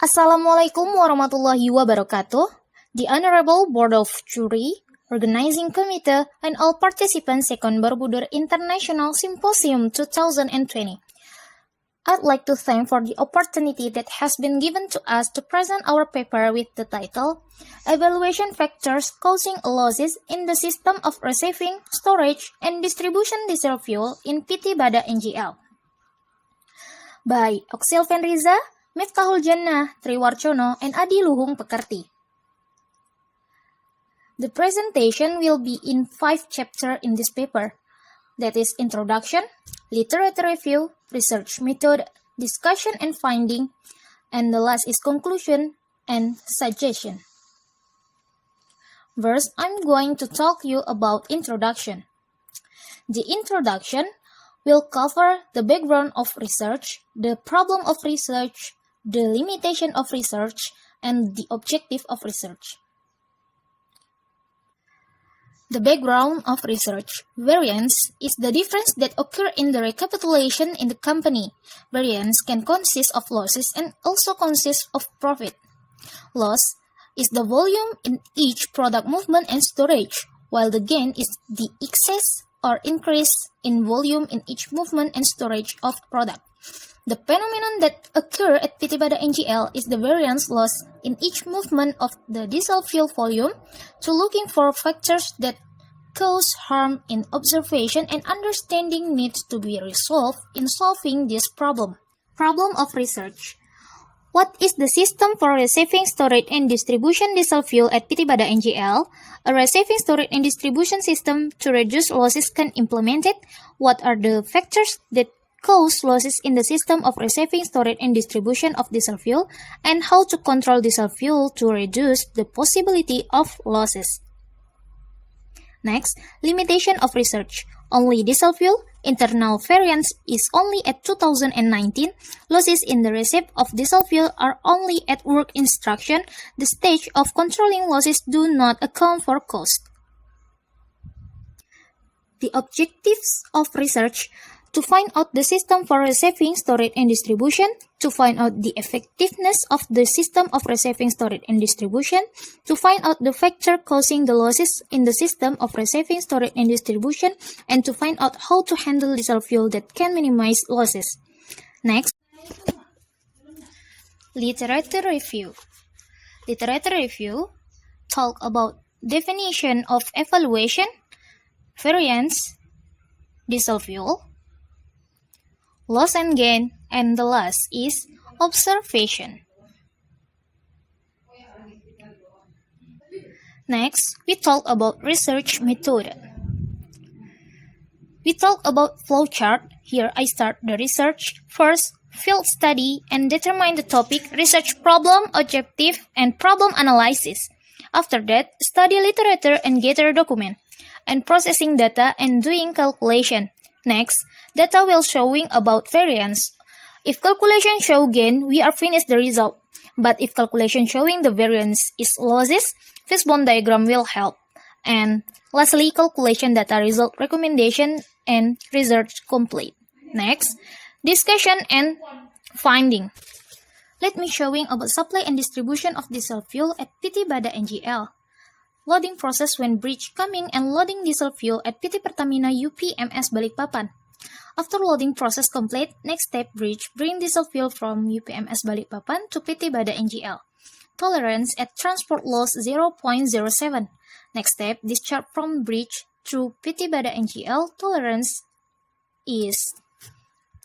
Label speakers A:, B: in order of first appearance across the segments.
A: Assalamualaikum warahmatullahi wabarakatuh. The Honorable Board of Jury, Organizing Committee, and all participants Second Borobudur International Symposium 2020. I'd like to thank for the opportunity that has been given to us to present our paper with the title Evaluation Factors Causing Losses in the System of Receiving, Storage, and Distribution Diesel Fuel in PT Bada NGL by Oxil Fenriza, Miftahul Jannah, Triwarchono, and Adi Luhung Pekerti. The presentation will be in 5 chapters in this paper, that is Introduction, Literature Review, Research Method, Discussion and Finding, and the last is Conclusion and Suggestion. First, I'm going to talk you about Introduction. The introduction will cover the background of research, the problem of research, the limitation of research, and the objective of research. The background of research. Variance is the difference that occur in the recapitulation in the company. Variance can consist of losses and also consist of profit. Loss is the volume in each product movement and storage, while the gain is the excess or increase in volume in each movement and storage of product. The phenomenon that occur at PT Bada NGL is the variance loss in each movement of the diesel fuel volume to looking for factors that cause harm in observation and understanding needs to be resolved in solving this problem. Problem of research. What is the system for receiving, storage, and distribution diesel fuel at PT Bada NGL? A receiving, storage, and distribution system to reduce losses can implemented. What are the factors that cause losses in the system of receiving, storage, and distribution of diesel fuel, and how to control diesel fuel to reduce the possibility of losses. Next, limitation of research. Only diesel fuel, internal variance is only at 2019, losses in the receipt of diesel fuel are only at work instruction, the stage of controlling losses do not account for cost. The objectives of research: to find out the system for receiving, storage, and distribution, to find out the effectiveness of the system of receiving, storage, and distribution, to find out the factor causing the losses in the system of receiving, storage, and distribution, and to find out how to handle diesel fuel that can minimize losses. Next, literature review. Literature review talk about definition of evaluation, variance, diesel fuel, loss and gain, and the last is observation. Next, we talk about research method. We talk about flowchart. Here I start the research. First, field study and determine the topic, research problem, objective, and problem analysis. After that, study literature and gather document, and processing data and doing calculation. Next, data will showing about variance. If calculation show gain, we are finished the result. But if calculation showing the variance is losses, fishbone diagram will help. And lastly, calculation data result recommendation and research complete. Next, discussion and finding. Let me showing about supply and distribution of diesel fuel at PT Bada NGL. Loading process when bridge coming and loading diesel fuel at PT Pertamina UPMS Balikpapan. After loading process complete, next step bridge bring diesel fuel from UPMS Balikpapan to PT Bada NGL. Tolerance at transport loss 0.07. Next step discharge from bridge through PT Bada NGL. Tolerance is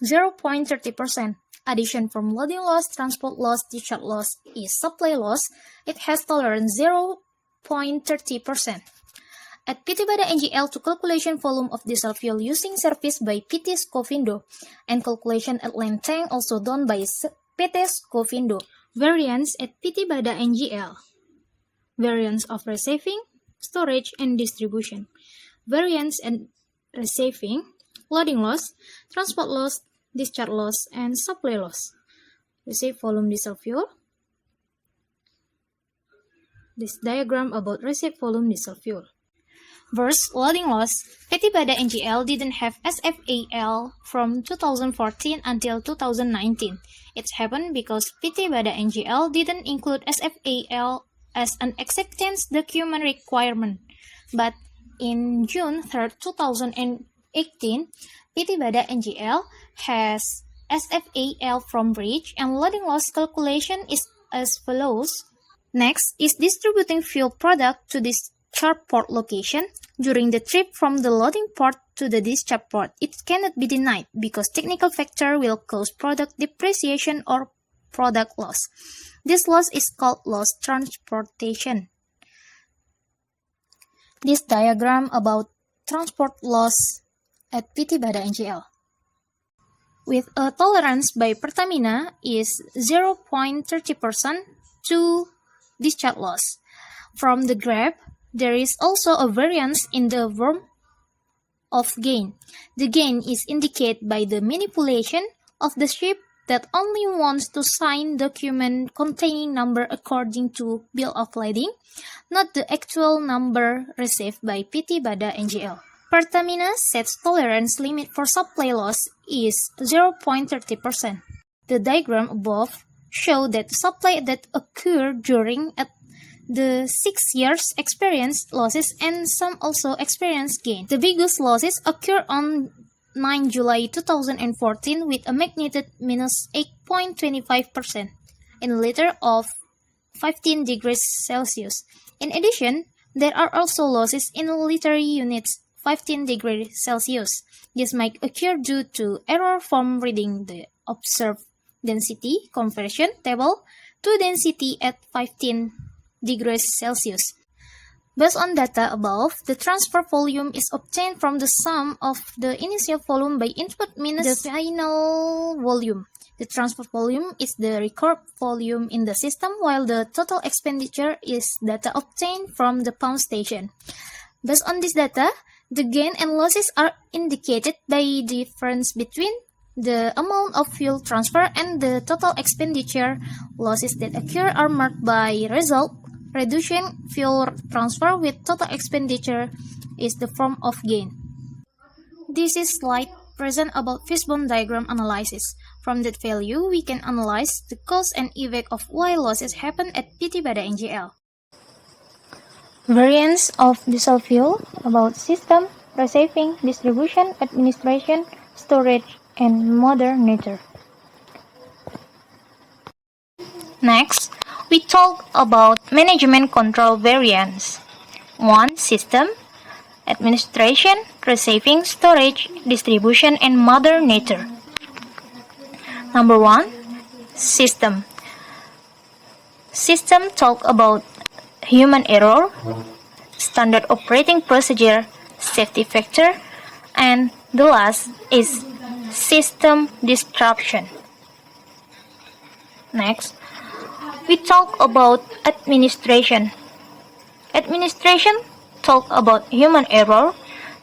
A: 0.30%. Addition from loading loss, transport loss, discharge loss is supply loss. It has tolerance 0.30%. At PT Bada NGL to calculation volume of diesel fuel using service by PT Scovindo, and calculation at land tank also done by PT Scovindo. Variance at PT Bada NGL. Variance of receiving, storage, and distribution. Variance and receiving, loading loss, transport loss, discharge loss, and supply loss. Receive volume diesel fuel. This diagram about receive volume diesel fuel. Versus loading loss, PT Bada NGL didn't have SFAL from 2014 until 2019. It happened because PT Bada NGL didn't include SFAL as an acceptance document requirement. But in June 3, 2018, PT Bada NGL has SFAL from bridge, and loading loss calculation is as follows. Next is distributing fuel product to discharge port location. During the trip from the loading port to the discharge port, it cannot be denied because technical factor will cause product depreciation or product loss. This loss is called loss transportation. This diagram about transport loss at PT Bada NGL. With a tolerance by Pertamina is 0.30% to discharge loss. From the graph, there is also a variance in the form of gain. The gain is indicated by the manipulation of the ship that only wants to sign document containing number according to bill of lading, not the actual number received by PT Bada NGL. Pertamina sets tolerance limit for supply loss is 0.30%. The diagram above show that supply that occur during the 6 years experience losses and some also experience gain. The biggest losses occur on 9 July 2014 with a magnitude minus 8.25% in liter of 15 degrees Celsius. In addition, there are also losses in liter units 15 degrees Celsius. This might occur due to error from reading the observed density conversion table to density at 15 degrees Celsius. Based on data above, the transfer volume is obtained from the sum of the initial volume by input minus the final volume. The transfer volume is the record volume in the system, while the total expenditure is data obtained from the pump station. Based on this data, the gain and losses are indicated by difference between the amount of fuel transfer and the total expenditure. Losses that occur are marked by result. Reducing fuel transfer with total expenditure is the form of gain. This is slide present about fishbone diagram analysis. From that value, we can analyze the cause and effect of why losses happen at PT Bada NGL. Variance of diesel fuel about system, receiving, distribution, administration, storage, and modern nature. Next, we talk about management control variance. 1. System, administration, receiving, storage, distribution, and mother nature. Number 1. System. System talk about human error, standard operating procedure, safety factor, and the last is system disruption. Next, we talk about administration. Administration talk about human error,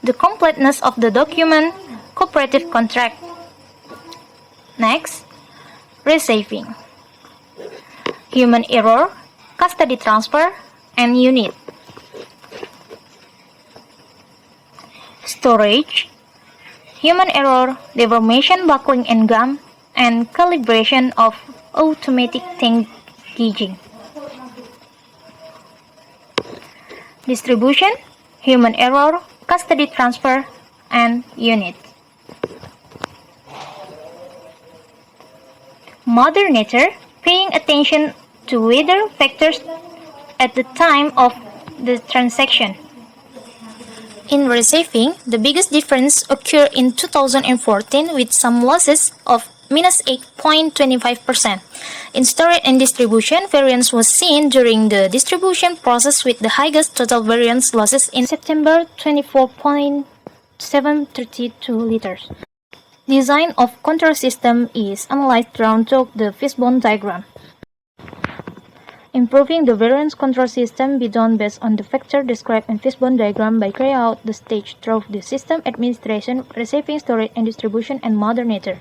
A: the completeness of the document, cooperative contract. Next, receiving. Human error, custody transfer, and unit. Storage. Human error, deformation, buckling and gum, and calibration of automatic tank gauging. Distribution, human error, custody transfer, and unit. Mother nature, paying attention to weather factors at the time of the transaction. In receiving, the biggest difference occurred in 2014 with some losses of minus 8.25%. In storage and distribution, variance was seen during the distribution process with the highest total variance losses in September 24.732 liters. Design of control system is analyzed around the fishbone diagram. Improving the variance control system be done based on the factor described in fishbone diagram by carrying out the stage through the system, administration, receiving, storage, and distribution, and mother nature.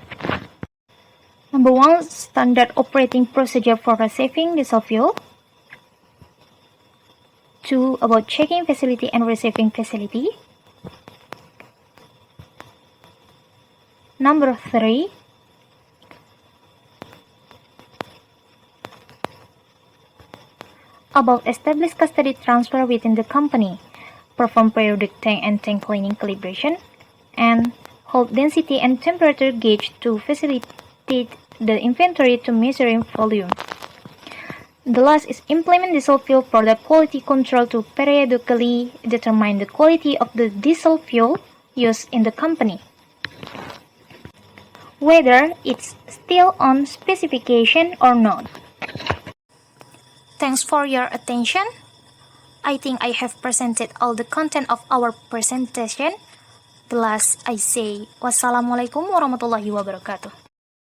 A: Number 1. Standard operating procedure for receiving diesel fuel. 2, about checking facility and receiving facility. Number 3, about establish custody transfer within the company, perform periodic tank and tank cleaning calibration, and hold density and temperature gauge to facilitate the inventory to measuring volume. The last is implement diesel fuel product quality control to periodically determine the quality of the diesel fuel used in the company, whether it's still on specification or not. Thanks for your attention. I think I have presented all the content of our presentation. The last I say, wassalamualaikum warahmatullahi wabarakatuh.